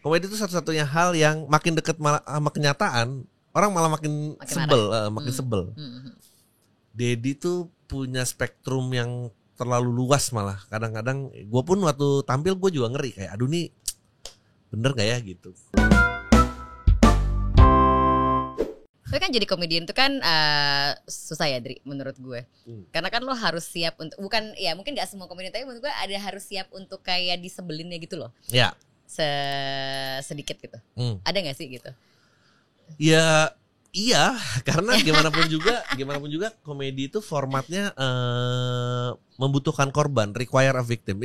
komedi itu satu-satunya hal yang makin dekat sama kenyataan, orang malah makin sebel. Dedi tuh punya spektrum yang terlalu luas malah. Kadang-kadang gue pun waktu tampil gue juga ngeri kayak aduh nih bener gak ya gitu. Tapi kan jadi komedian itu kan susah ya Dri menurut gue. Karena kan lo harus siap untuk, bukan ya mungkin gak semua komedian, tapi menurut gue ada harus siap untuk kayak disebelinnya gitu loh. Ya. Sedikit gitu. Ada gak sih gitu? Ya iya, karena gimana pun juga komedi itu formatnya membutuhkan korban, require a victim.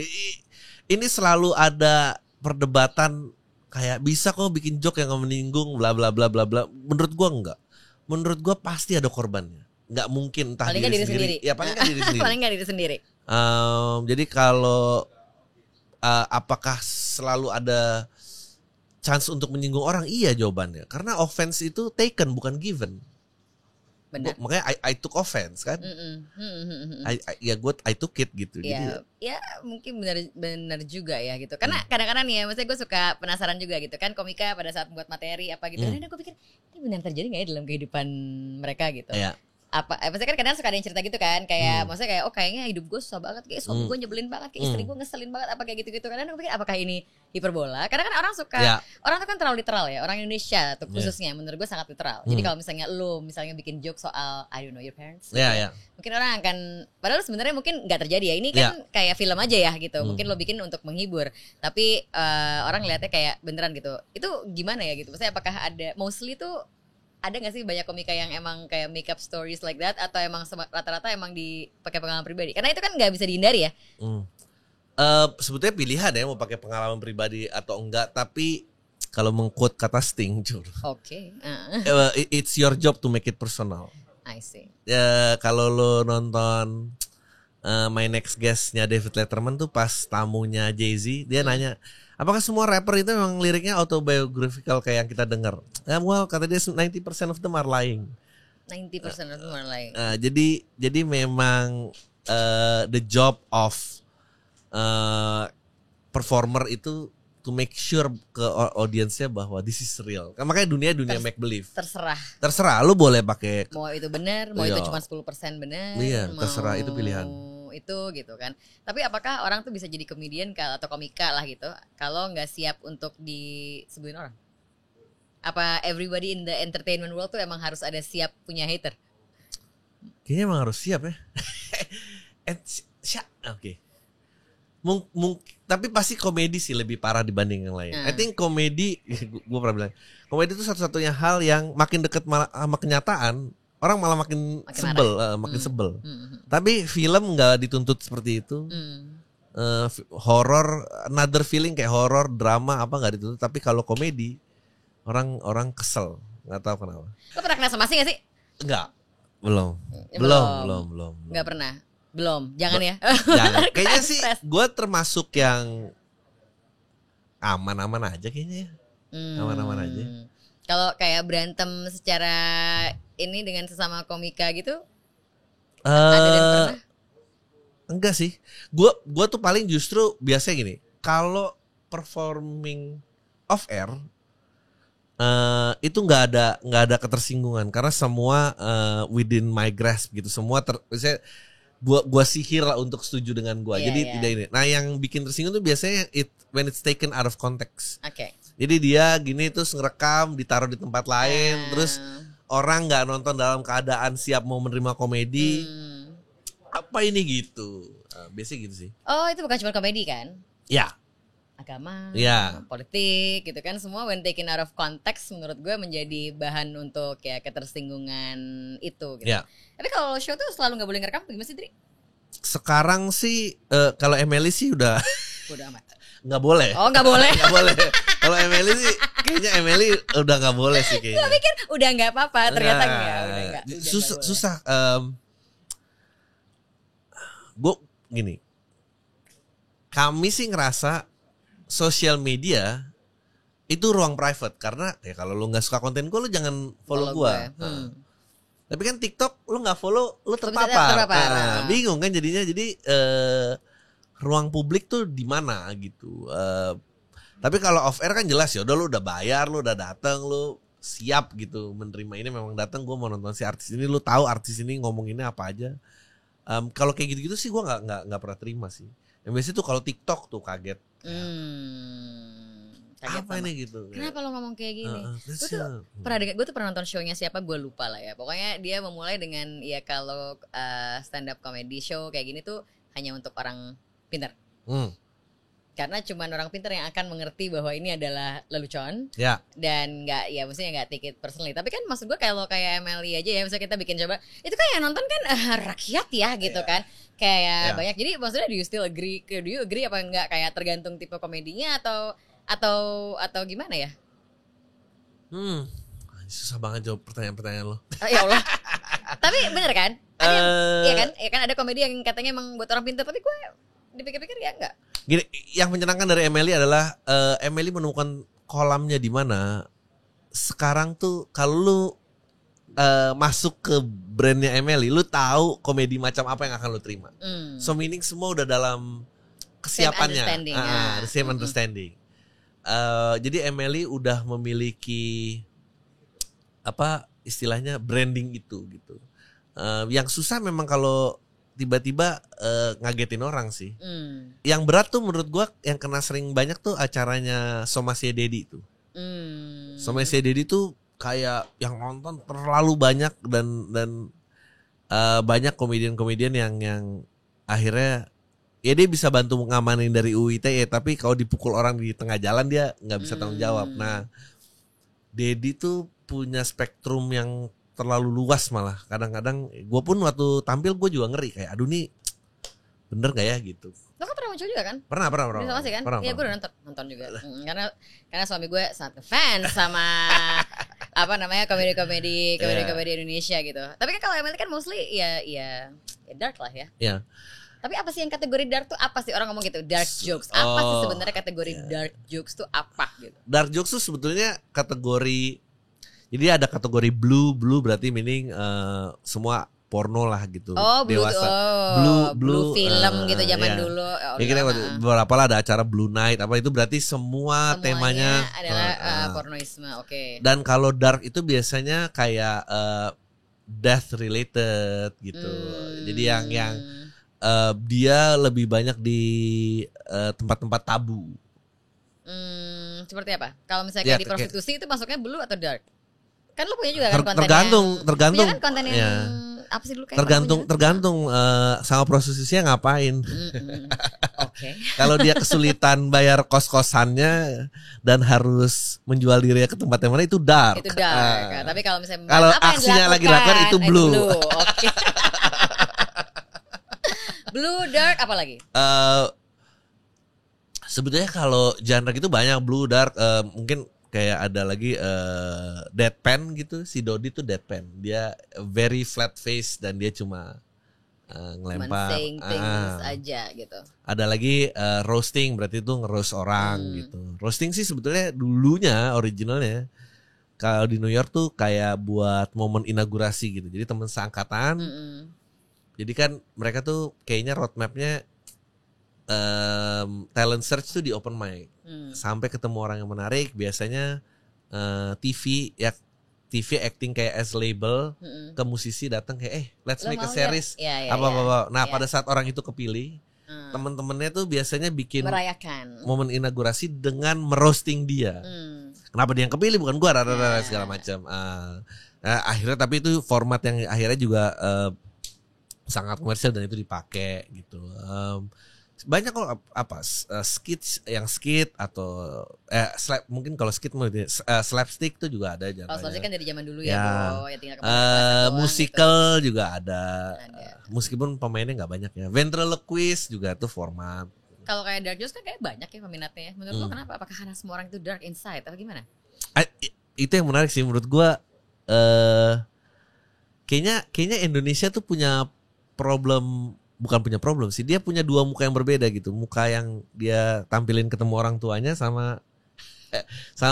Ini selalu ada perdebatan kayak bisa kok bikin joke yang menyinggung bla bla bla bla bla. Menurut gua enggak. Menurut gua pasti ada korbannya. Enggak mungkin entah paling diri sendiri. Ya paling enggak diri sendiri. Paling enggak diri sendiri. Jadi kalau apakah selalu ada chance untuk menyinggung orang? Iya jawabannya. Karena offense itu taken bukan given. Benar. Makanya I took offense kan. I took it gitu. Ya mungkin benar juga ya gitu. Karena kadang-kadang nih ya, maksudnya gue suka penasaran juga gitu kan, komika pada saat membuat materi apa gitu. Dan aku pikir ini benar terjadi nggak ya dalam kehidupan mereka gitu. Iya. Maksudnya kan kadang suka ada yang cerita gitu kan, kayak maksudnya kayak kayaknya hidup gue susah banget, kayak suami gue nyebelin banget, kayak istri gue ngeselin banget, apa kayak gitu-gitu. Kadang aku pikir apakah ini hiperbola? Karena kan orang suka, orang tuh kan terlalu literal ya, orang Indonesia tuh khususnya menurut gue sangat literal. Jadi kalau misalnya lo bikin joke soal I don't know your parents, mungkin orang akan, padahal sebenarnya mungkin nggak terjadi ya. Ini kan kayak film aja ya gitu. Mungkin lo bikin untuk menghibur, tapi orang lihatnya kayak beneran gitu. Itu gimana ya gitu? Maksudnya apakah ada mostly tuh ada nggak sih banyak komika yang emang kayak make up stories like that, atau emang rata-rata emang dipakai pengalaman pribadi? Karena itu kan nggak bisa dihindari ya. Sebetulnya pilihan ya mau pakai pengalaman pribadi atau enggak, tapi kalau mengquote kata Sting, it's your job to make it personal. I see. Kalau lo nonton My Next Guest-nya David Letterman tuh pas tamunya Jay-Z, dia nanya, apakah semua rapper itu memang liriknya autobiographical kayak yang kita dengar? Well, kata dia 90% of them are lying. 90% of them are lying. Jadi memang the job of performer itu to make sure ke audiensnya bahwa this is real. Makanya dunia make believe. Terserah, lu boleh pakai. Mau itu benar, mau itu cuma 10% benar. Iya, terserah, itu pilihan. Itu gitu kan. Tapi apakah orang tuh bisa jadi komedian atau komika lah gitu kalau nggak siap untuk disebelin orang? Apa everybody in the entertainment world tuh emang harus ada siap punya hater? Kayaknya emang harus siap ya. Oke. Tapi pasti komedi sih lebih parah dibanding yang lain. I think komedi, gue pernah bilang, komedi itu satu-satunya hal yang makin dekat sama kenyataan, orang malah makin sebel. Tapi film nggak dituntut seperti itu. Horor, another feeling kayak horor, drama apa nggak dituntut. Tapi kalau komedi, orang kesel, nggak tahu kenapa. Lo pernah kena somasi nggak sih? Enggak, belum. Nggak pernah. Belum, jangan ya. Jangan. Kayaknya sih, gue termasuk yang aman-aman aja kayaknya. Aman-aman aja. Kalau kayak berantem secara ini dengan sesama komika gitu, ada dan pernah? Enggak sih. Gua tuh paling justru biasanya gini. Kalau performing off air, itu nggak ada ketersinggungan karena semua within my grasp gitu. Semua misalnya gua sihir lah untuk setuju dengan gua. Jadi tidak ini. Nah, yang bikin tersinggung tuh biasanya when it's taken out of context. Oke. Jadi dia gini terus ngerekam, ditaruh di tempat lain, terus orang nggak nonton dalam keadaan siap mau menerima komedi. Apa ini gitu? Biasanya gitu sih. Oh, itu bukan cuma komedi kan? Ya. Agama, ya, politik gitu kan, semua when taken out of context menurut gue menjadi bahan untuk ya ketersinggungan itu gitu. Ya. Tapi kalau show tuh selalu nggak boleh ngerekam, gimana sih Dri? Sekarang sih kalau Emily sih udah amat. Nggak boleh. Oh, nggak boleh. Nggak boleh. Kalau Emily sih kayaknya Emily udah nggak boleh sih kayaknya. Gue pikir udah nggak apa-apa, ternyata enggak. Susah. Gue gini. Kami sih ngerasa sosial media itu ruang private karena ya kalau lu nggak suka konten gue, lu jangan follow gue. Tapi kan TikTok lu nggak follow, lu terpapar. Bingung kan jadinya. Jadi ruang publik tuh di mana gitu. Tapi kalau off air kan jelas ya, udah lu udah bayar, lu udah datang, lu siap gitu menerima ini memang datang gue mau nonton si artis ini, lu tahu artis ini ngomonginnya apa aja. Kalau kayak gitu-gitu sih gue nggak pernah terima sih. Yang biasanya tuh kalau TikTok tuh kaget. Kaget apa ini gitu? Kenapa lo ngomong kayak gini? Gue tuh pernah nonton show-nya siapa gue lupa lah ya. Pokoknya dia memulai dengan ya kalau stand up comedy show kayak gini tuh hanya untuk orang pintar. Karena cuma orang pintar yang akan mengerti bahwa ini adalah lelucon. Dan nggak, ya maksudnya nggak take it personally. Tapi kan maksud gue kalau kayak Emily aja ya, misalnya kita bikin coba, itu kan yang nonton kan rakyat ya gitu kan. Kayak banyak. Jadi maksudnya do you still agree? Do you agree apa enggak? Kayak tergantung tipe komedinya atau gimana ya? Susah banget jawab pertanyaan-pertanyaan lo. Ya Allah. Tapi bener kan? Ada ya kan ada komedi yang katanya emang buat orang pintar, tapi gue dipikir-pikir ya enggak. Gini, yang menyenangkan dari Emily adalah Emily menemukan kolamnya di mana sekarang tuh kalau lu masuk ke brandnya Emily, lu tahu komedi macam apa yang akan lu terima. So meaning semua udah dalam kesiapannya, the same understanding. Jadi Emily udah memiliki apa istilahnya branding itu gitu. Yang susah memang kalau tiba-tiba ngagetin orang sih. Yang berat tuh menurut gua yang kena sering banyak tuh acaranya Somasya Dedi tuh. Somasya Dedi tuh kayak yang nonton terlalu banyak dan banyak komedian-komedian yang akhirnya ya dia bisa bantu ngamanin dari UU ITE, tapi kalau dipukul orang di tengah jalan dia nggak bisa tanggung jawab. Nah, Dedi tuh punya spektrum yang terlalu luas malah. Kadang-kadang gue pun waktu tampil gue juga ngeri kayak aduh nih bener gak ya gitu. Lo kan pernah muncul juga kan? Pernah. Bisa sih kan? Iya gue udah nonton juga. Karena suami gue sangat fans sama apa namanya komedi Indonesia gitu. Tapi kan kalau Emily kan mostly ya dark lah ya. Iya. Tapi apa sih yang kategori dark tuh apa sih, orang ngomong gitu dark jokes? Apa sih sebenarnya kategori dark jokes tuh apa gitu? Dark jokes tuh sebetulnya kategori, jadi ada kategori blue berarti meaning semua porno lah gitu. Dewasa. Blue film gitu zaman dulu. Ya kita beberapa lah ada acara Blue Night apa itu berarti semuanya temanya adalah pornoisme. Oke. Dan kalau dark itu biasanya kayak death related gitu. Jadi yang dia lebih banyak di tempat-tempat tabu. Seperti apa? Kalau misalnya kayak di prostitusi itu masuknya blue atau dark? Kan lu punya juga kan konten tergantung kan konten yang apa sih dulu kayak tergantung sama prostitusinya ngapain. Oke. Kalau dia kesulitan bayar kos-kosannya dan harus menjual dirinya ke tempat yang mana itu dark. Itu dark. Tapi kalau misalnya kalau aksinya lagi dilakukan itu blue. Oke. Blue, dark, apa lagi? Sebetulnya kalau genre gitu banyak blue, dark, mungkin kayak ada lagi deadpan gitu. Si Dodi tuh deadpan. Dia very flat face dan dia cuma ngelempar. Saying things aja gitu. Ada lagi roasting, berarti itu nge-roast orang gitu. Roasting sih sebetulnya dulunya originalnya kalau di New York tuh kayak buat momen inaugurasi gitu. Jadi teman seangkatan. Jadi kan mereka tuh kayaknya roadmapnya talent search tuh di open mic. Sampai ketemu orang yang menarik. Biasanya TV acting kayak as label ke musisi datang kayak let's make a series apa. Nah pada saat orang itu kepilih, temen-temennya tuh biasanya bikin merayakan momen inaugurasi dengan merosting dia. Kenapa dia yang kepilih bukan gua, segala macam. Nah, akhirnya tapi itu format yang akhirnya juga sangat komersial dan itu dipakai gitu. Banyak kalau skit atau mungkin kalau skit slapstick itu juga ada. Kalau slapstick kan dari zaman dulu ya tinggal musical gitu. Juga ada. Meskipun pemainnya nggak banyak ya. Ventriloquist juga tuh format. Kalau kayak dark jokes kan kayak banyak ya peminatnya ya. Menurut lo kenapa? Apakah karena semua orang itu dark inside atau gimana? Itu yang menarik sih menurut gue. Kayaknya Indonesia tuh punya problem. Bukan punya problem sih, dia punya dua muka yang berbeda gitu. Muka yang dia tampilin ketemu orang tuanya sama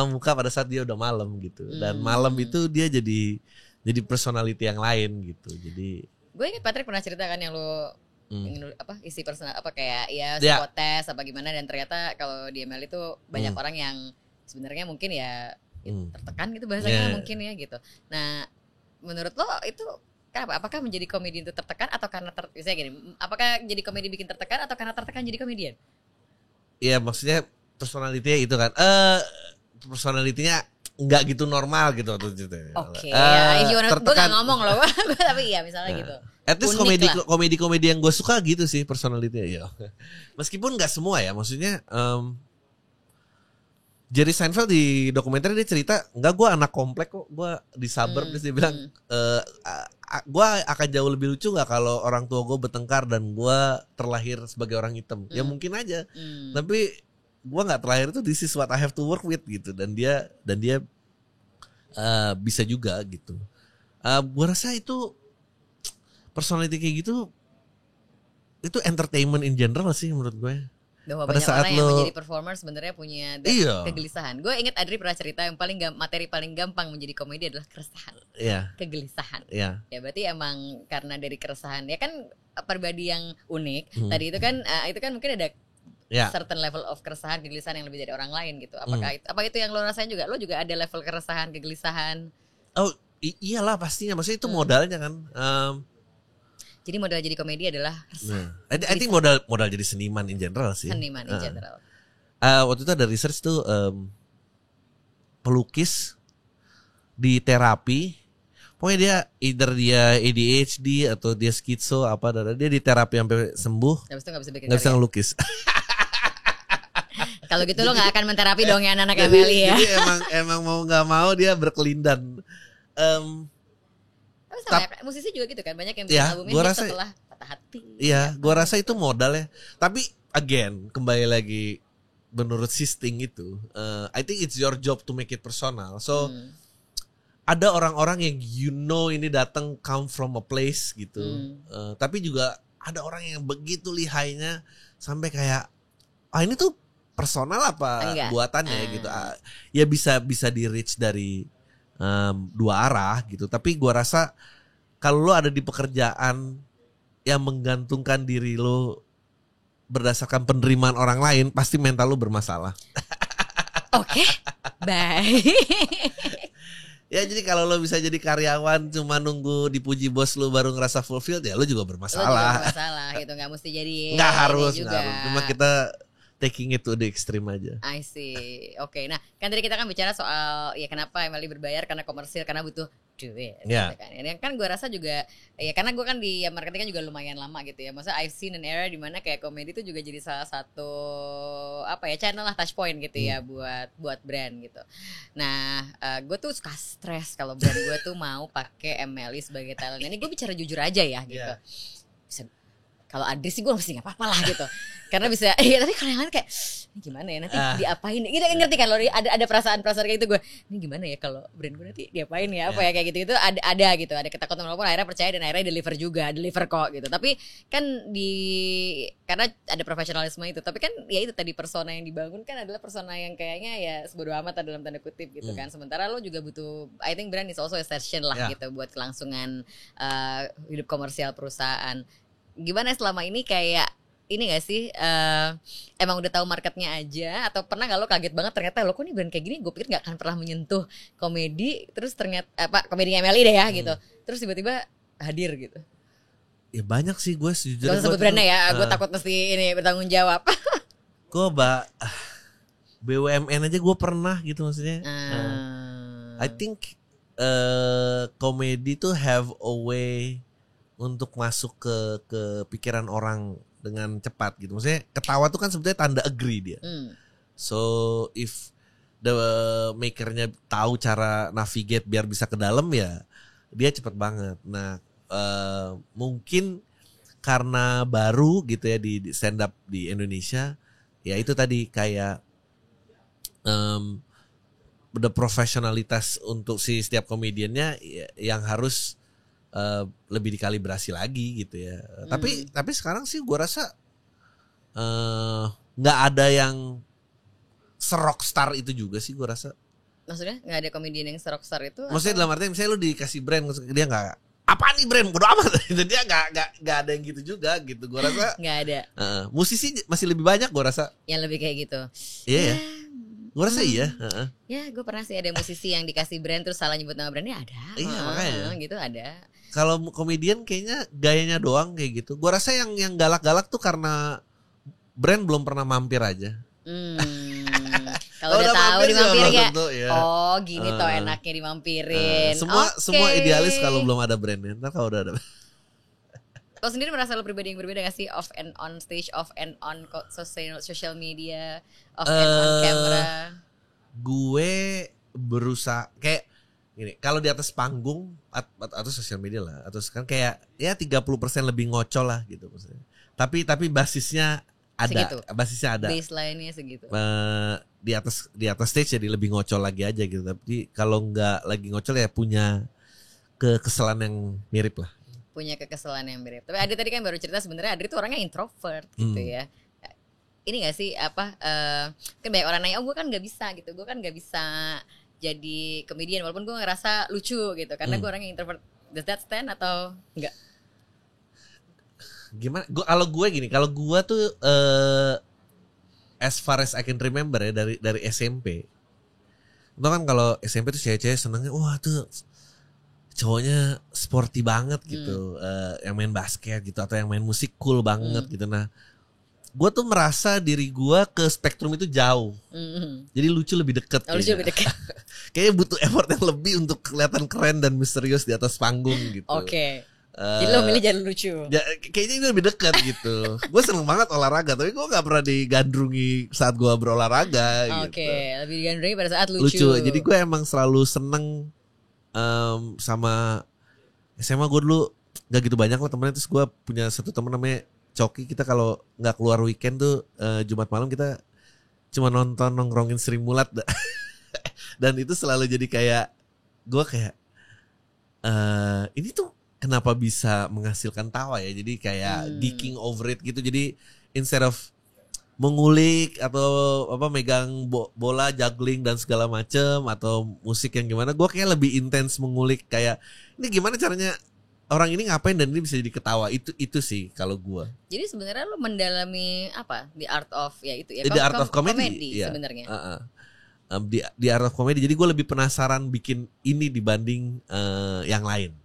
muka pada saat dia udah malam gitu. Dan malam itu dia jadi personality yang lain gitu. Jadi gue ingat Patrick pernah cerita kan yang lo isi personal apa kayak psikotes apa gimana, dan ternyata kalau di ML itu banyak orang yang sebenarnya mungkin ya tertekan gitu bahasanya mungkin ya gitu. Nah, menurut lo itu kenapa? Apakah menjadi komedian itu tertekan atau karena misalnya gini, apakah jadi komedi bikin tertekan atau karena tertekan jadi komedian? Iya, maksudnya personality-nya itu kan. Personality-nya nggak gitu normal gitu waktu itu. Oke, gue nggak ngomong loh, tapi iya misalnya gitu. At least komedi yang gue suka gitu sih personality-nya. Ya. Meskipun nggak semua ya, maksudnya Jerry Seinfeld di dokumenter dia cerita, enggak, gue anak komplek kok, gue di suburb, terus dia bilang, gue akan jauh lebih lucu nggak kalau orang tua gue bertengkar dan gue terlahir sebagai orang hitam. Ya mungkin aja, tapi gue nggak terlahir itu, this is what I have to work with gitu, dan dia bisa juga gitu. Gue rasa itu personality kayak gitu itu entertainment in general sih menurut gue. Bahwa pada banyak orang yang menjadi performer sebenarnya punya kegelisahan. Gue ingat Adri pernah cerita yang materi paling gampang menjadi komedi adalah keresahan, kegelisahan. Ya berarti emang karena dari keresahan ya kan, pribadi yang unik. Tadi itu kan mungkin ada certain level of keresahan, kegelisahan yang lebih dari orang lain gitu. Apa itu yang lo rasain juga? Lo juga ada level keresahan, kegelisahan? Oh iyalah pastinya, maksudnya itu modalnya kan. Jadi modal jadi komedi adalah I think modal jadi seniman in general sih. Seniman in general. Waktu itu ada research tuh, pelukis di terapi. Pokoknya dia either dia ADHD atau dia skitso dia di terapi sampai sembuh. Habis itu nggak bisa ngelukis. Kalau gitu lo nggak akan menterapi dong ya anak-anak Emily ya. Jadi emang mau nggak mau dia berkelindan. Musisi juga gitu kan, banyak yang bikin albumnya setelah patah hati. Iya, gue rasa itu modal ya. Tapi again, kembali lagi menurut Sisting itu, I think it's your job to make it personal. So ada orang-orang yang ini datang come from a place gitu. Tapi juga ada orang yang begitu lihainya sampai kayak ini tuh personal apa buatannya gitu. Ya bisa di reach dari dua arah gitu. Tapi gue rasa kalau lo ada di pekerjaan yang menggantungkan diri lo berdasarkan penerimaan orang lain, pasti mental lo bermasalah. Oke, baik. Ya jadi kalau lo bisa jadi karyawan cuma nunggu dipuji bos lo baru ngerasa fulfilled, ya lo juga bermasalah. Lo juga bermasalah gitu, nggak mesti jadi. Nggak harus. Cuma kita taking it to the extreme aja. I see. Oke. Nah, kan tadi kita kan bicara soal ya kenapa Emily berbayar, karena komersil, karena butuh duit. Yeah. Gitu kan. Ini kan gue rasa juga ya karena gue kan di marketing kan juga lumayan lama gitu ya. Maksudnya I've seen an era di mana kayak komedi itu juga jadi salah satu channel lah, touch point gitu ya buat brand gitu. Nah, gue tuh suka stres kalau brand gue tuh mau pakai Emily sebagai talent. Ini gue bicara jujur aja ya gitu. Yeah. Kalau Adri sih gue mesti nggak apa-apa lah gitu, karena bisa. Tapi kalau yang lain kayak ini gimana ya nanti diapain? Gitu, ngerti kan lo? Ada perasaan kayak gitu gue. Ini gimana ya kalau brand gue nanti diapain ya? Apa ya kayak gitu ada gitu, ada ketakutan, walaupun akhirnya percaya dan akhirnya deliver kok gitu. Tapi kan karena ada profesionalisme itu. Tapi kan ya itu tadi persona yang dibangun kan adalah persona yang kayaknya ya sebodo amat dalam tanda kutip gitu kan. Sementara lo juga butuh, I think brand is also a session lah gitu buat kelangsungan hidup komersial perusahaan. Gimana selama ini kayak ini gak sih, emang udah tahu marketnya aja, atau pernah gak lo kaget banget ternyata lo kok nih brand kayak gini gue pikir gak akan pernah menyentuh komedi, terus ternyata komedi MLI deh ya gitu, terus tiba-tiba hadir gitu. Ya banyak sih gue sejujurnya. Gak usah sebut brandnya ya, gue takut mesti ini bertanggung jawab. Gue BUMN aja gue pernah gitu maksudnya. I think komedi tuh have a way untuk masuk ke pikiran orang dengan cepat gitu. Maksudnya ketawa tuh kan sebetulnya tanda agree dia. So if the makernya tahu cara navigate biar bisa ke dalam, ya dia cepet banget. Nah mungkin karena baru gitu ya di stand up di Indonesia, ya itu tadi kayak the profesionalitas untuk si setiap komediannya yang harus lebih dikalibrasi lagi gitu ya. Tapi sekarang sih gue rasa nggak ada yang serockstar itu juga sih gue rasa. Maksudnya nggak ada komedian yang serockstar itu? Maksudnya dalam artinya misalnya lu dikasih brand, dia nggak apa nih brand bodo amat. Dia nggak ada yang gitu juga gitu. Gue rasa nggak ada. Musisi masih lebih banyak gue rasa. Yang lebih kayak gitu. Iya. Gue rasa iya. Ya gue pernah sih ada musisi yang dikasih brand terus salah nyebut nama brandnya ada. Iya makanya. Gitu ada. Kalau komedian kayaknya gayanya doang kayak gitu. Gue rasa yang galak-galak tuh karena brand belum pernah mampir aja. Kalau udah tahu dimampir ya. Ya. Oh gini toh enaknya dimampirin. Semua idealis kalau belum ada brandnya. Ntar kalau udah ada. Lo sendiri merasa lo pribadi yang berbeda gak sih off and on stage, off and on social media, off and on camera? Gue berusaha kayak gini. Kalau di atas panggung atau sosial media lah, atau kan kayak ya 30% lebih ngocol lah gitu maksudnya. Tapi basisnya ada, segitu. Basisnya ada. Baseline-nya segitu. Di atas stage jadi lebih ngocol lagi aja gitu. Tapi kalau nggak lagi ngocol ya punya kekesalan yang mirip lah. Punya kekesalan yang mirip. Tapi Adri tadi kan baru cerita sebenarnya Adri tuh orangnya introvert gitu ya. Ini nggak sih kan banyak orang nanya, gue kan nggak bisa gitu. Gue kan nggak bisa jadi komedian walaupun gue ngerasa lucu gitu karena gue orangnya introvert. Does that stand atau enggak? Gimana? Kalau gue tuh as far as I can remember ya dari SMP. Itu kan kalau SMP tuh cewek-cewek senengnya wah tuh cowoknya sporty banget gitu, yang main basket gitu atau yang main musik cool banget gitu. Nah, gue tuh merasa diri gue ke spektrum itu jauh. Jadi lucu lebih deket. Lucu lebih deket. Kayaknya butuh effort yang lebih untuk kelihatan keren dan misterius di atas panggung gitu. Oke. Jadi lo milih jalur lucu. Ya, kayaknya itu lebih dekat gitu. Gue seneng banget olahraga, tapi gue gak pernah digandrungi saat gue berolahraga gitu. Oke, lebih digandrungi pada saat lucu. Jadi gue emang selalu seneng sama SMA. Gue dulu gak gitu banyak lah temennya. Terus gue punya satu temen namanya Coki. Kita kalau gak keluar weekend tuh Jumat malam kita cuma nongkrongin Sri Mulat. Dan itu selalu jadi kayak gue kayak ini tuh kenapa bisa menghasilkan tawa ya. Jadi kayak geeking over it gitu. Jadi instead of mengulik atau megang bola, juggling dan segala macem atau musik yang gimana, gue kayak lebih intens mengulik kayak ini gimana caranya orang ini ngapain dan ini bisa jadi ketawa. Itu sih kalau gue. Jadi sebenarnya lo mendalami apa? The art of ya itu ya. The art of comedy ya. Sebenarnya. Di art of comedy. Jadi gue lebih penasaran bikin ini dibanding yang lain.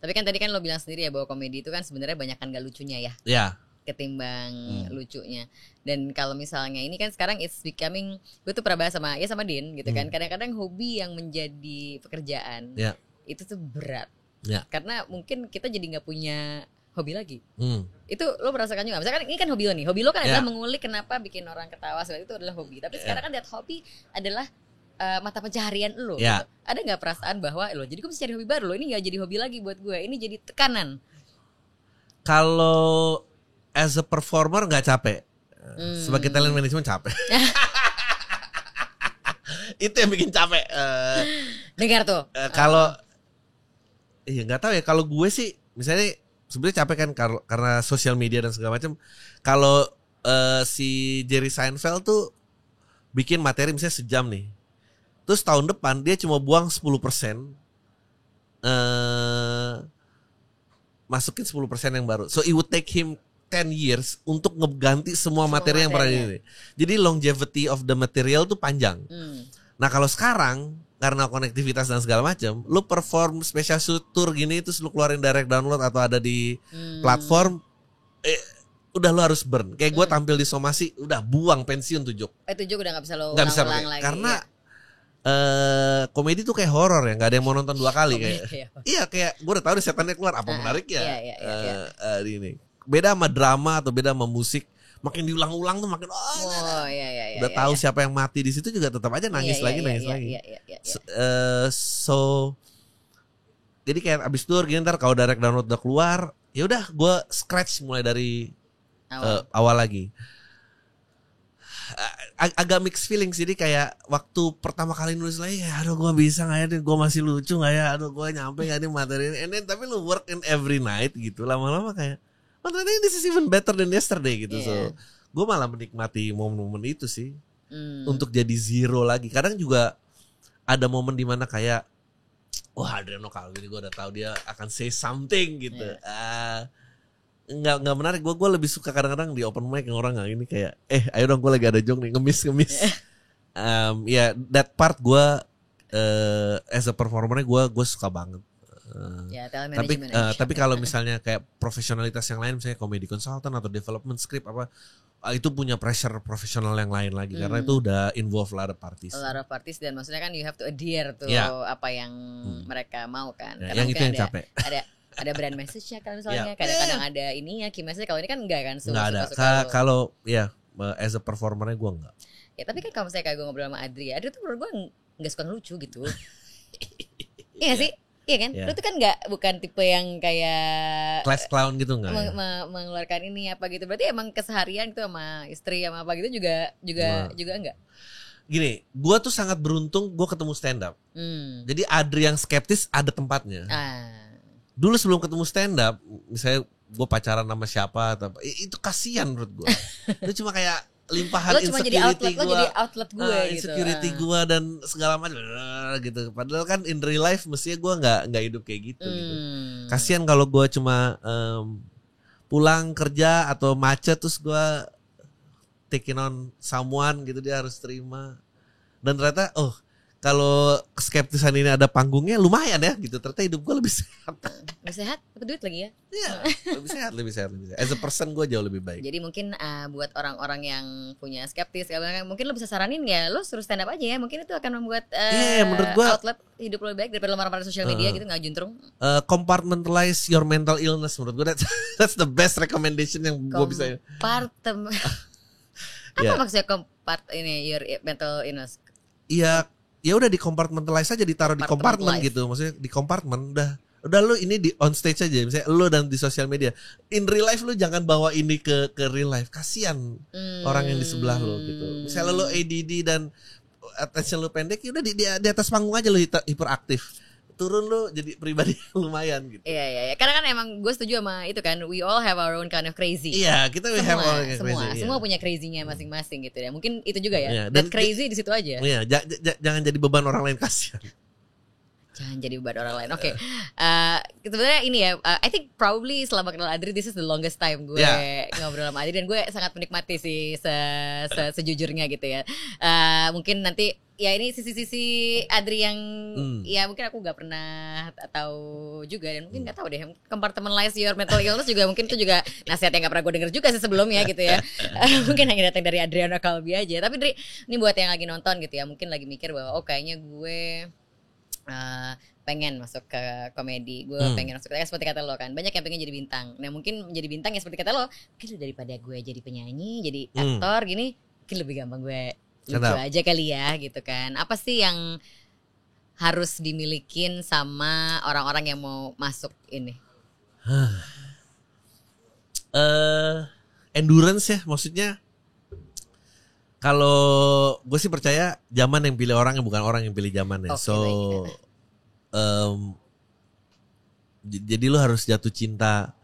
Tapi kan tadi kan lo bilang sendiri ya bahwa komedi itu kan sebenarnya banyakan gak lucunya ya. Ya. Ketimbang lucunya. Dan kalau misalnya ini kan sekarang it's becoming, gue tuh pernah bahas sama Din gitu kan. Kadang-kadang hobi yang menjadi pekerjaan itu tuh berat. Karena mungkin kita jadi nggak punya hobi lagi. Itu lo merasakan juga. Misalkan ini kan hobi lo nih. Hobi lo kan adalah mengulik kenapa bikin orang ketawa. Itu adalah hobi. Tapi sekarang kan that hobi adalah mata pencaharian lo. Gitu. Ada nggak perasaan bahwa lo jadi gue mesti cari hobi baru lo, ini nggak jadi hobi lagi buat gue, ini jadi tekanan? Kalau as a performer nggak capek, sebagai talent management capek. Itu yang bikin capek. Dengar tuh. Kalau nggak tahu ya. Kalau gue sih misalnya sebenarnya capek kan karena sosial media dan segala macam. Kalau si Jerry Seinfeld tuh bikin materi misalnya sejam nih. Terus tahun depan dia cuma buang 10%, masukin 10% yang baru. So it would take him 10 years untuk ngeganti semua materi yang pernah ini. Jadi longevity of the material tuh panjang. Nah kalau sekarang karena konektivitas dan segala macam, lu perform special tour gini terus lu keluarin direct download atau ada di platform, udah lu harus burn. Kayak gue tampil di Somasi, udah buang pensiun 7. 7 udah gak bisa lo ulang lagi. Karena komedi tuh kayak horor ya, nggak ada yang mau nonton 2 kali kayak. Iya kayak gue udah tahu deh setannya keluar apa menarik ya. Ini beda sama drama atau beda sama musik, makin diulang-ulang tuh makin udah tahu siapa yang mati di situ juga tetap aja nangis lagi. So jadi kayak abis tour gini ntar kalau direct download udah keluar, ya udah gue scratch mulai dari awal lagi. Agak mixed feelings. Jadi kayak waktu pertama kali nulis lagi aduh gue bisa gak ya, gue masih lucu gak ya, aduh gue nyampe gak nih materi ini. And then, tapi lu work in every night gitu, lama-lama kayak ternyata this is even better than yesterday gitu. So gue malah menikmati momen-momen itu sih, untuk jadi zero lagi. Kadang juga ada momen dimana kayak wah Adriano Calvi gue udah tahu dia akan say something gitu. Nggak menarik. Gue lebih suka kadang-kadang di open mic yang orang nggak ini kayak ayo dong gue lagi ada joke nih ngemis. That part gue as a performer gue suka banget. Tapi kalau misalnya kayak profesionalitas yang lain, misalnya comedy consultant atau development script apa, itu punya pressure profesional yang lain lagi karena itu udah involve a lot of parties dan maksudnya kan you have to adhere to apa yang mereka mau kan. Yang itu yang capek. Ada brand message-nya kan misalnya, kadang-kadang ada ini ya key message. Kalau ini kan enggak kan, nggak ada. Kalau as a performernya gue enggak. Ya tapi kan kalau misalnya kayak gue ngobrol sama Adri tuh menurut gue nggak suka ngelucu gitu. Iya sih. Iya kan, lu tuh kan bukan tipe yang kayak class clown gitu nggak? Mengeluarkan ini apa gitu. Berarti emang keseharian gitu sama istri sama apa gitu juga enggak. Gini, gue tuh sangat beruntung gue ketemu stand up. Jadi Adri yang skeptis ada tempatnya. Dulu sebelum ketemu stand up, misalnya gue pacaran sama siapa atau apa, itu kasihan menurut gue. Itu cuma kayak limpahan insecurity gue, insecurity gue dan segala macam gitu. Padahal kan in real life mestinya gue nggak hidup kayak gitu. Kasian kalau gue cuma pulang kerja atau macet terus gue taking on someone gitu, dia harus terima. Dan ternyata kalau skeptisan ini ada panggungnya lumayan ya gitu. Ternyata hidup gue lebih sehat. Lebih sehat? Dapat duit lagi ya? Iya, lebih sehat. As a person gue jauh lebih baik. Jadi mungkin buat orang-orang yang punya skeptis, mungkin lo bisa saranin ya, lo suruh stand up aja ya. Mungkin itu akan membuat menurut gua, outlet hidup lo lebih baik daripada lo marah-marah sosial media gitu, nggak juntrung. Compartmentalize your mental illness menurut gue. That's the best recommendation yang gue bisa. Apa maksudnya your mental illness? Iya. Ya udah di compartmentalize aja, ditaruh di kompartemen gitu. Maksudnya di kompartemen udah lu ini di on stage aja, misalnya lu dan di sosial media. In real life lu jangan bawa ini ke real life. Kasian orang yang di sebelah lu gitu. Misalnya lu ADD dan attention lu pendek, ya udah di atas panggung aja lu hiperaktif. Turun lu jadi pribadi yang lumayan gitu. Iya. Karena kan emang gue setuju sama itu kan, we all have our own kind of crazy. Iya, kita have our own kind of crazy. Semua punya crazy-nya masing-masing gitu ya. Mungkin itu juga ya. Dan crazy di situ aja. Iya, jangan jadi beban orang lain, kasihan. Jangan jadi beban orang lain. Oke. Sebenarnya ini ya, I think probably selama kenal Adri this is the longest time gue ngobrol sama Adri, dan gue sangat menikmati sih sejujurnya gitu ya. Mungkin nanti ya ini sisi-sisi Adri yang ya mungkin aku gak pernah tahu juga, dan mungkin gak tahu deh, compartmentalize your mental illness juga mungkin itu juga nasihat yang gak pernah gue denger juga sih sebelumnya gitu ya. Mungkin hanya datang dari Adriano Calvi aja. Tapi Dri, ini buat yang lagi nonton gitu ya, mungkin lagi mikir bahwa kayaknya gue pengen masuk ke komedi, gue pengen masuk ke, seperti kata lo kan, banyak yang pengen jadi bintang. Nah mungkin menjadi bintang ya seperti kata lo, mungkin daripada gue jadi penyanyi, jadi aktor gini, mungkin lebih gampang gue lucu aja kali ya gitu kan. Apa sih yang harus dimilikin sama orang-orang yang mau masuk ini? Endurance ya, maksudnya. Kalau gue sih percaya zaman yang pilih orang, yang bukan orang yang pilih zaman ya. Jadi lu harus jatuh cinta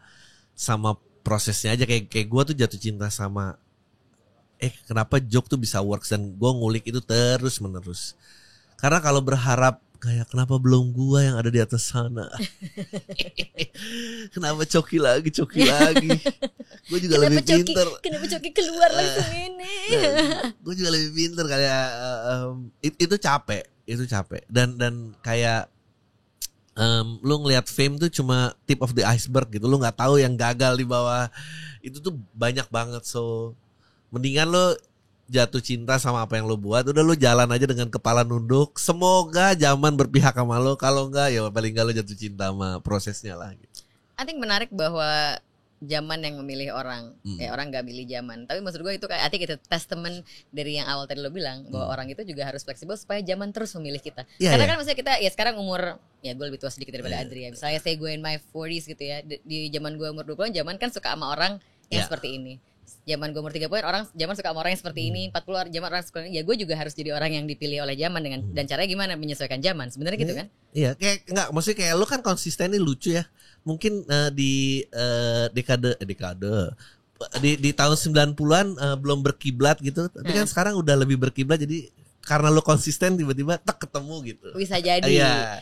sama prosesnya aja. Kayak gue tuh jatuh cinta sama kenapa joke tuh bisa works, dan gue ngulik itu terus menerus. Karena kalau berharap kayak kenapa belum gue yang ada di atas sana, kenapa Coki lagi gue juga lebih pinter, kenapa Coki keluar langsung ini. Gue juga lebih pinter kayak itu capek dan kayak lu ngelihat fame tuh cuma tip of the iceberg gitu, lu nggak tahu yang gagal di bawah itu tuh banyak banget. So mendingan lo jatuh cinta sama apa yang lo buat, udah lo jalan aja dengan kepala nunduk. Semoga zaman berpihak sama lo, kalau enggak ya paling enggak lo jatuh cinta sama prosesnya lah gitu. I think menarik bahwa zaman yang memilih orang, orang nggak milih zaman. Tapi maksud gue itu kayak, I think itu testament dari yang awal tadi lo bilang bahwa orang itu juga harus fleksibel supaya zaman terus memilih kita. Karena kan maksudnya kita ya sekarang umur, ya gue lebih tua sedikit daripada Adri ya. Misalnya saya gue in my 40s gitu ya, di zaman gue umur 20-an, zaman kan suka sama orang yang seperti ini. Zaman gue umur 30 zaman suka sama orang yang seperti ini, 40 zaman orang seperti ini. Ya gue juga harus jadi orang yang dipilih oleh zaman dengan dan caranya gimana menyesuaikan zaman. Sebenarnya gitu kan? Iya, kayak enggak, maksudnya kayak lu kan konsisten nih, lucu ya. Mungkin di dekade di tahun 90-an belum berkiblat gitu, tapi kan sekarang udah lebih berkiblat, jadi karena lo konsisten tiba-tiba tak ketemu gitu. Bisa jadi.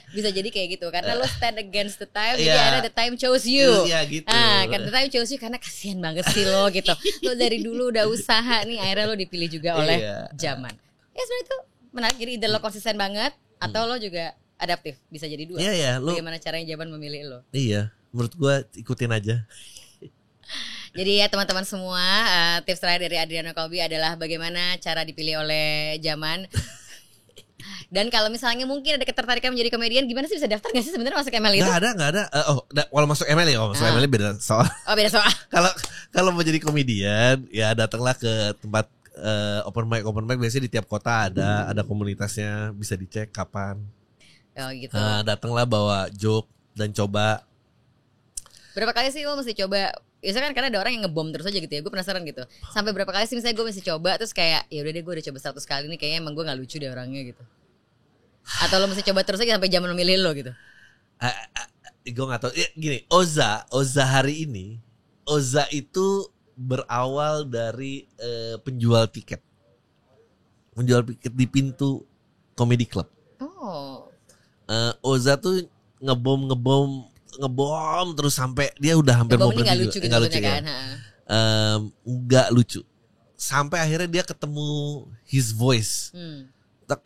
Bisa jadi kayak gitu karena lo stand against the time jadi ada the time chose you. Iya gitu. Karena the time chose you karena kasihan banget sih lo gitu. Lo dari dulu udah usaha nih akhirnya lo dipilih juga oleh zaman. Ya sebenarnya itu menarik. Jadi either lo konsisten banget atau lo juga adaptif. Bisa jadi dua. Iya, bagaimana caranya zaman memilih lo. Iya, menurut gue ikutin aja. Jadi ya teman-teman semua, tips terakhir dari Adriano Colby adalah bagaimana cara dipilih oleh zaman. Dan kalau misalnya mungkin ada ketertarikan menjadi komedian, gimana sih bisa daftar nggak sih sebenarnya masuk ML itu? Nggak ada. Kalau masuk ML ya, masuk ML beda soal. Oh beda soal. Kalau mau jadi komedian, ya datanglah ke tempat open mic biasanya di tiap kota ada komunitasnya, bisa dicek kapan. Oh gitu. Datanglah bawa joke dan coba. Berapa kali sih lo mesti coba? Biasanya kan karena ada orang yang ngebom terus aja gitu ya. Gue penasaran gitu. Sampai berapa kali sih misalnya gue mesti coba terus kayak ya udah deh gue udah coba 100 kali nih kayaknya emang gue nggak lucu deh orangnya gitu. Atau lo mesti coba terus aja sampai zaman memilih lo gitu. Gue nggak tahu. Ya, gini, Oza hari ini, Oza itu berawal dari penjual tiket di pintu comedy club. Oh. Oza tuh ngebom terus sampai dia udah hampir mau berhenti. Nggak lucu kan? Nggak lucu. Sampai akhirnya dia ketemu his voice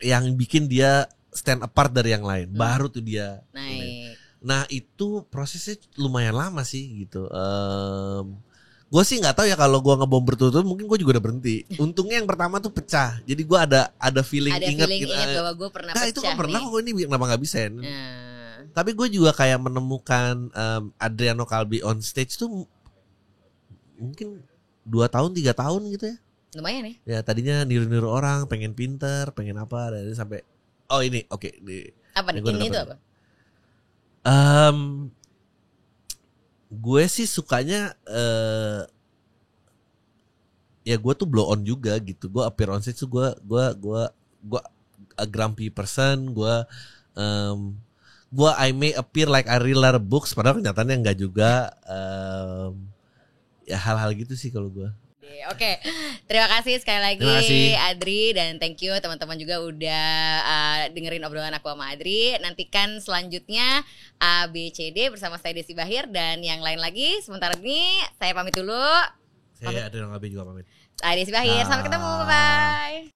yang bikin dia stand apart dari yang lain. Baru tuh dia naik. Nah itu prosesnya lumayan lama sih gitu. Gue sih nggak tahu ya kalau gue ngebom berturut-turut mungkin gue juga udah berhenti. Untungnya yang pertama tuh pecah. Jadi gue ada feeling ingat gitu. Bahwa gue pernah pecah. Itu kan pernah kok ini kenapa nggak bisa ya? Tapi gue juga kayak menemukan Adriano Colby on stage tuh mungkin 2 tahun 3 tahun gitu ya. Lumayan ya. Ya tadinya niru-niru orang, pengen pinter, pengen apa, dan sampai ini oke. Apa nih? Ini itu apa? Gue sih sukanya ya gue tuh blow on juga gitu. Gue appear on stage tuh gue a grumpy person. Gue I may appear like I read books padahal kenyataannya enggak juga. Ya hal-hal gitu sih kalau gue. Oke, terima kasih sekali lagi Adri dan thank you teman-teman juga udah dengerin obrolan aku sama Adri. Nantikan selanjutnya ABCD bersama saya Desi Bahir dan yang lain lagi. Sementara ini saya pamit dulu. Saya Adriano Colby juga pamit. Saya Desi Bahir, sampai ketemu, bye.